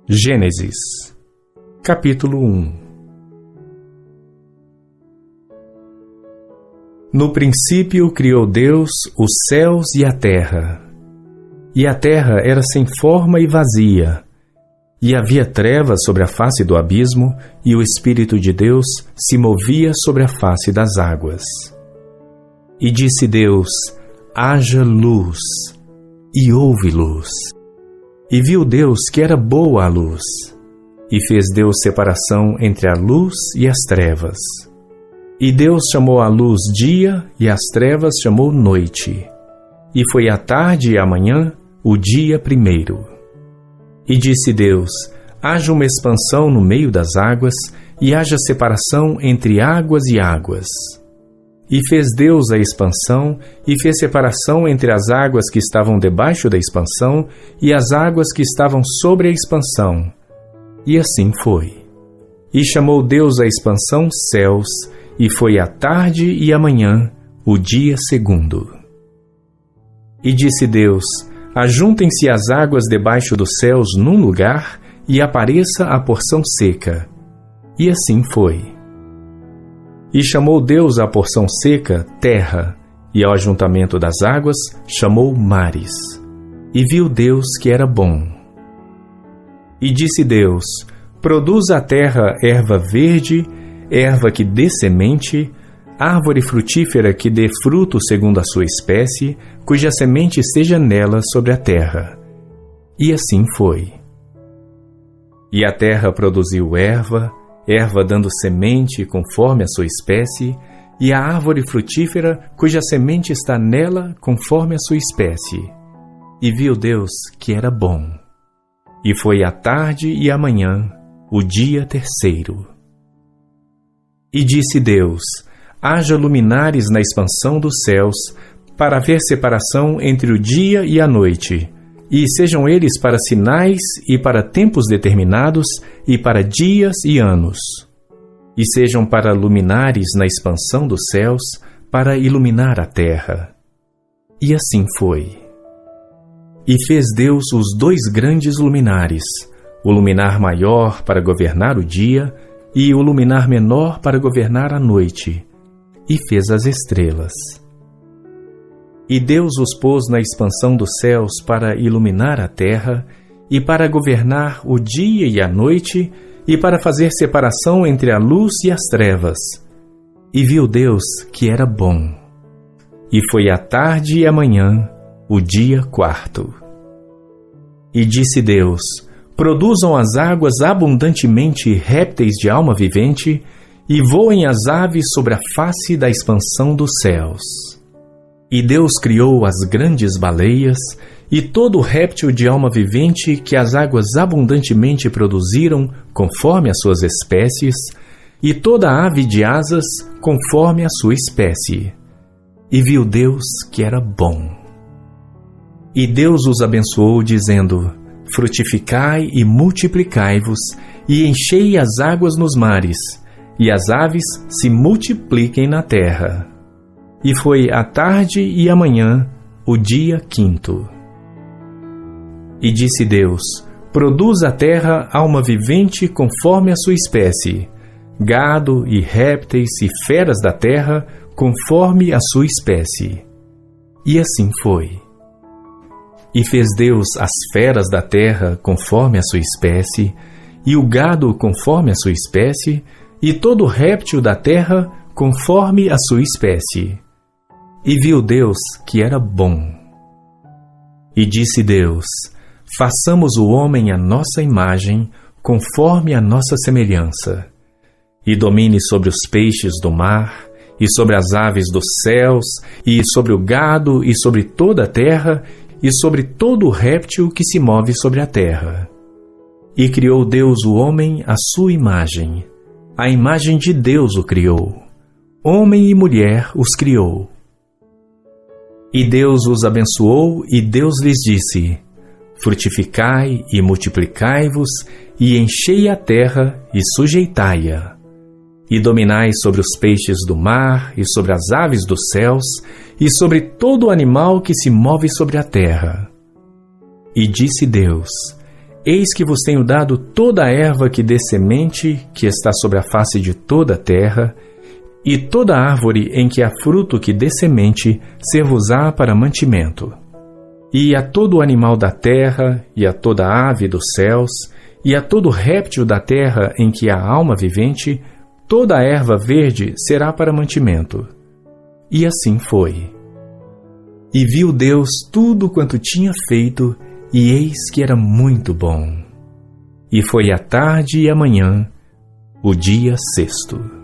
Gênesis, capítulo 1. No princípio criou Deus os céus e a terra. E a terra era sem forma e vazia, e havia trevas sobre a face do abismo, e o Espírito de Deus se movia sobre a face das águas. E disse Deus: haja luz, e houve luz. E viu Deus que era boa a luz, e fez Deus separação entre a luz e as trevas. E Deus chamou a luz dia, e as trevas chamou noite. E foi a tarde e a manhã o dia primeiro. E disse Deus: haja uma expansão no meio das águas, e haja separação entre águas e águas. E fez Deus a expansão, e fez separação entre as águas que estavam debaixo da expansão e as águas que estavam sobre a expansão. E assim foi. E chamou Deus a expansão céus, e foi a tarde e a manhã, o dia segundo. E disse Deus: ajuntem-se as águas debaixo dos céus num lugar, e apareça a porção seca. E assim foi. E chamou Deus à porção seca terra, e ao ajuntamento das águas chamou mares. E viu Deus que era bom. E disse Deus: produza a terra erva verde, erva que dê semente, árvore frutífera que dê fruto segundo a sua espécie, cuja semente esteja nela sobre a terra. E assim foi. E a terra produziu erva dando semente conforme a sua espécie, e a árvore frutífera cuja semente está nela conforme a sua espécie. E viu Deus que era bom. E foi a tarde e a manhã, o dia terceiro. E disse Deus: haja luminares na expansão dos céus, para haver separação entre o dia e a noite, e sejam eles para sinais e para tempos determinados, e para dias e anos. E sejam para luminares na expansão dos céus, para iluminar a terra. E assim foi. E fez Deus os dois grandes luminares, o luminar maior para governar o dia, e o luminar menor para governar a noite, e fez as estrelas. E Deus os pôs na expansão dos céus para iluminar a terra, e para governar o dia e a noite, e para fazer separação entre a luz e as trevas. E viu Deus que era bom. E foi a tarde e a manhã, o dia quarto. E disse Deus: produzam as águas abundantemente répteis de alma vivente, e voem as aves sobre a face da expansão dos céus. E Deus criou as grandes baleias, e todo réptil de alma vivente que as águas abundantemente produziram, conforme as suas espécies, e toda ave de asas, conforme a sua espécie. E viu Deus que era bom. E Deus os abençoou, dizendo: frutificai e multiplicai-vos, e enchei as águas nos mares, e as aves se multipliquem na terra. E foi a tarde e a manhã, o dia quinto. E disse Deus: produz a terra alma vivente conforme a sua espécie, gado e répteis e feras da terra conforme a sua espécie. E assim foi. E fez Deus as feras da terra conforme a sua espécie, e o gado conforme a sua espécie, e todo réptil da terra conforme a sua espécie. E viu Deus que era bom. E disse Deus: façamos o homem à nossa imagem, conforme a nossa semelhança, e domine sobre os peixes do mar, e sobre as aves dos céus, e sobre o gado, e sobre toda a terra, e sobre todo réptil que se move sobre a terra. E criou Deus o homem à sua imagem. A imagem de Deus o criou. Homem e mulher os criou. E Deus os abençoou, e Deus lhes disse: frutificai e multiplicai-vos, e enchei a terra e sujeitai-a. E dominai sobre os peixes do mar, e sobre as aves dos céus, e sobre todo animal que se move sobre a terra. E disse Deus: Eis que vos tenho dado toda a erva que dê semente, que está sobre a face de toda a terra, e toda árvore em que há fruto que dê semente, ser-vos-á para mantimento. E a todo animal da terra, e a toda ave dos céus, e a todo réptil da terra em que há alma vivente, toda a erva verde será para mantimento. E assim foi. E viu Deus tudo quanto tinha feito, e eis que era muito bom. E foi a tarde e a manhã, o dia sexto.